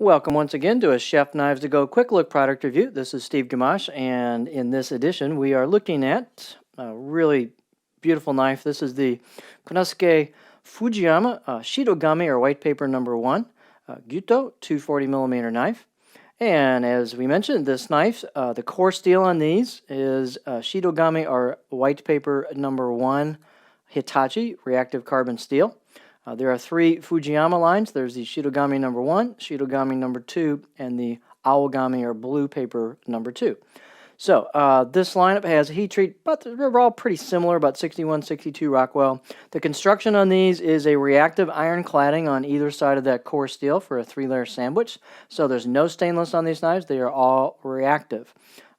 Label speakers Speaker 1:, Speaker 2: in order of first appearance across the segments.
Speaker 1: Welcome once again to a Chef Knives to Go quick look product review. This is Steve Gamache, and in this edition we are looking at a really beautiful knife. This is the Konosuke Fujiyama Shitogami, or white paper number 1, Gyuto 240mm knife. And as we mentioned, this knife, the core steel on these is Shitogami, or white paper number 1 Hitachi reactive carbon steel. There are 3 Fujiyama lines. There's the Shitogami number 1, Shitogami number 2, and the Awagami, or blue paper number 2. So this lineup has a heat treat, but they're all pretty similar, about 61, 62 Rockwell. The construction on these is a reactive iron cladding on either side of that core steel for a 3-layer sandwich. So there's no stainless on these knives. They are all reactive.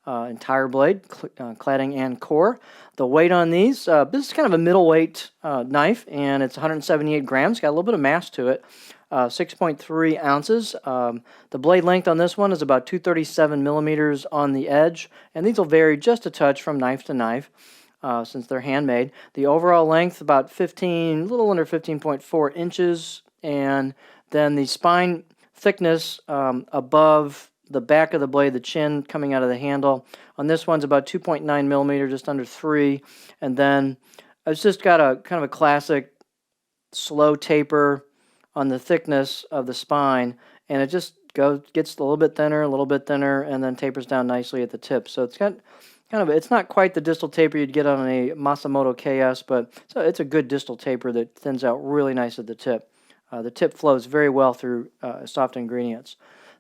Speaker 1: Entire blade, cladding and core. The weight on these, this is kind of a middleweight knife, and it's 178 grams. Got a little bit of mass to it. 6.3 ounces. The blade length on this one is about 237 millimeters on the edge, and these will vary just a touch from knife to knife since they're handmade. The overall length about a little under 15.4 inches, and then the spine thickness above the back of the blade, the chin coming out of the handle. On this one's about 2.9 millimeters, just under 3. And then it's just got a kind of a classic slow taper on the thickness of the spine, and it just gets a little bit thinner, and then tapers down nicely at the tip. So it's got it's not quite the distal taper you'd get on a Masamoto KS, but it's a good distal taper that thins out really nice at the tip. The tip flows very well through soft ingredients.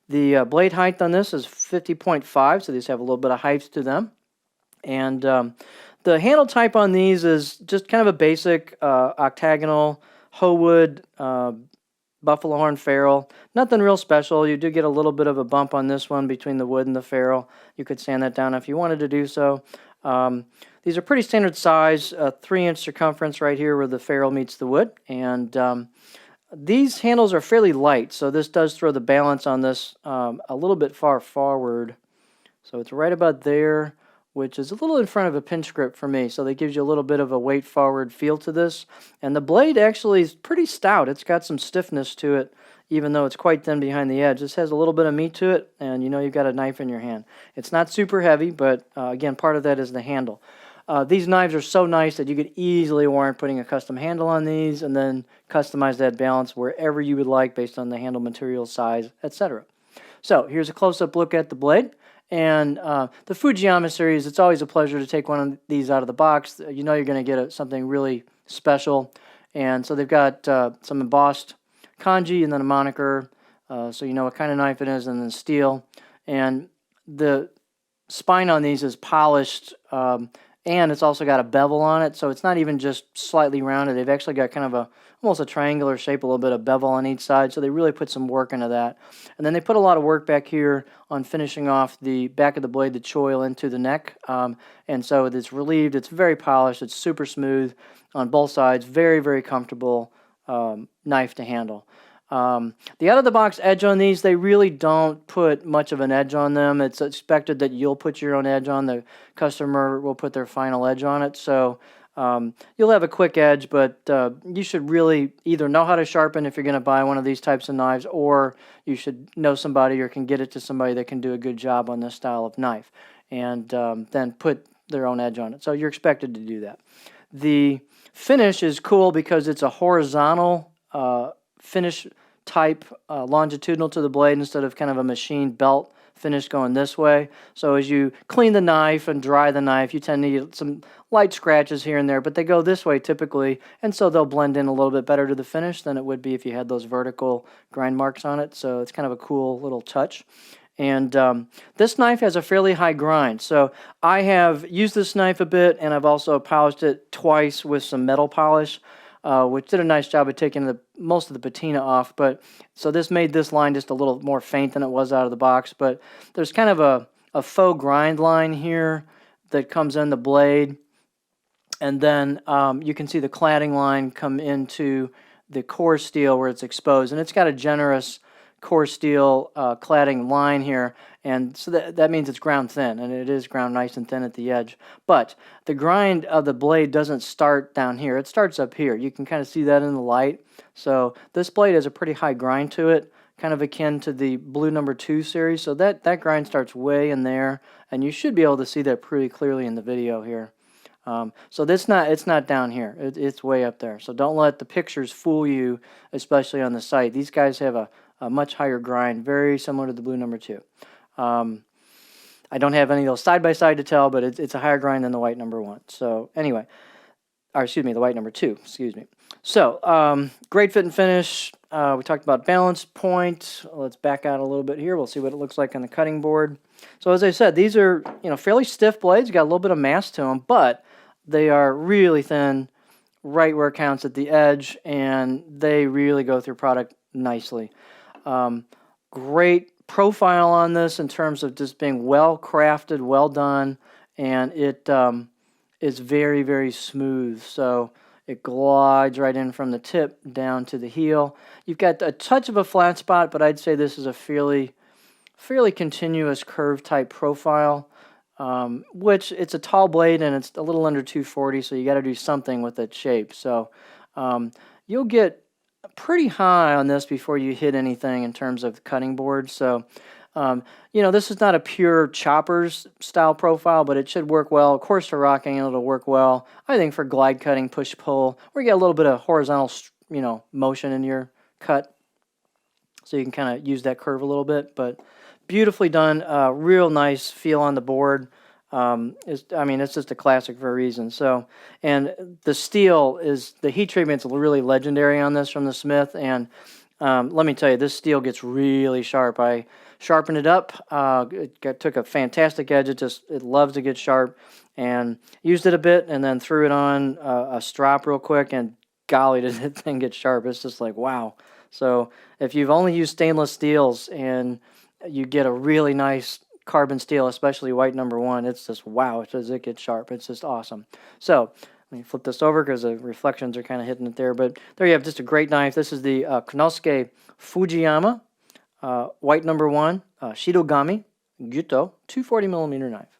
Speaker 1: The blade height on this is 50.5, so these have a little bit of height to them. And the handle type on these is just kind of a basic octagonal hoe wood buffalo horn ferrule. Nothing real special. You do get a little bit of a bump on this one between the wood and the ferrule. You could sand that down if you wanted to do so. These are pretty standard size, 3-inch circumference right here where the ferrule meets the wood. And these handles are fairly light, so this does throw the balance on this a little bit far forward. So it's right about there, which is a little in front of a pinch grip for me, so that gives you a little bit of a weight forward feel to this. And the blade actually is pretty stout. It's got some stiffness to it, even though it's quite thin behind the edge. This has a little bit of meat to it, and you know you've got a knife in your hand. It's not super heavy, but again, part of that is the handle. These knives are so nice that you could easily warrant putting a custom handle on these and then customize that balance wherever you would like based on the handle material, size, etc. So here's a close-up look at the blade. And the Fujiyama series, it's always a pleasure to take one of these out of the box. You know you're going to get something really special. And so they've got some embossed kanji and then a moniker, so you know what kind of knife it is, and then steel. And the spine on these is polished, and it's also got a bevel on it, so it's not even just slightly rounded. They've actually got kind of almost a triangular shape, a little bit of bevel on each side, so they really put some work into that. And then they put a lot of work back here on finishing off the back of the blade, the choil into the neck. And so it's relieved, it's very polished, it's super smooth on both sides, very, very comfortable knife to handle. The out-of-the-box edge on these, they really don't put much of an edge on them. It's expected that you'll put your own edge on. The customer will put their final edge on it. So you'll have a quick edge, but you should really either know how to sharpen if you're going to buy one of these types of knives, or you should know somebody or can get it to somebody that can do a good job on this style of knife, and then put their own edge on it. So you're expected to do that. The finish is cool because it's a horizontal finish type, longitudinal to the blade instead of kind of a machine belt finish going this way. So as you clean the knife and dry the knife, you tend to get some light scratches here and there, but they go this way typically, and so they'll blend in a little bit better to the finish than it would be if you had those vertical grind marks on it. So it's kind of a cool little touch. And this knife has a fairly high grind. So I have used this knife a bit, and I've also polished it twice with some metal polish, which did a nice job of taking most of the patina off. But so this made this line just a little more faint than it was out of the box. But there's kind of a faux grind line here that comes in the blade. And then you can see the cladding line come into the core steel where it's exposed. And it's got a generous core steel cladding line here, and so that means it's ground thin, and it is ground nice and thin at the edge. But the grind of the blade doesn't start down here, it starts up here. You can kind of see that in the light. So this blade has a pretty high grind to it, kind of akin to the blue number 2 series. So that grind starts way in there, and you should be able to see that pretty clearly in the video here. So it's not down here. It's way up there. So don't let the pictures fool you, especially on the site. These guys have a much higher grind, very similar to the blue number 2. I don't have any of those side by side to tell, but it's a higher grind than the white number 1. So anyway, or excuse me, the white number 2. Excuse me. So great fit and finish. We talked about balance point. Let's back out a little bit here. We'll see what it looks like on the cutting board. So as I said, these are fairly stiff blades. Got a little bit of mass to them, but they are really thin, right where it counts at the edge, and they really go through product nicely. Great profile on this in terms of just being well crafted, well done, and it is very, very smooth. So it glides right in from the tip down to the heel. You've got a touch of a flat spot, but I'd say this is a fairly continuous curve type profile. Which it's a tall blade and it's a little under 240, so you got to do something with that shape. So you'll get pretty high on this before you hit anything in terms of the cutting board. So this is not a pure choppers style profile, but it should work well. Of course, for rocking it'll work well. I think for glide cutting, push pull, where you get a little bit of horizontal motion in your cut, so you can kind of use that curve a little bit. But beautifully done, real nice feel on the board. It's just a classic for a reason. So, and the steel the heat treatment's really legendary on this from the Smith. And let me tell you, this steel gets really sharp. I sharpened it up. Took a fantastic edge. It loves to get sharp, and used it a bit, and then threw it on a strop real quick, and golly, did that thing get sharp. It's just like, wow. So if you've only used stainless steels and you get a really nice carbon steel, especially white number 1, it's just wow, does it get sharp. It's just awesome. So let me flip this over because the reflections are kind of hitting it there. But there you have just a great knife. This is the Konosuke Fujiyama white number 1 Shidogami Gyuto 240mm knife.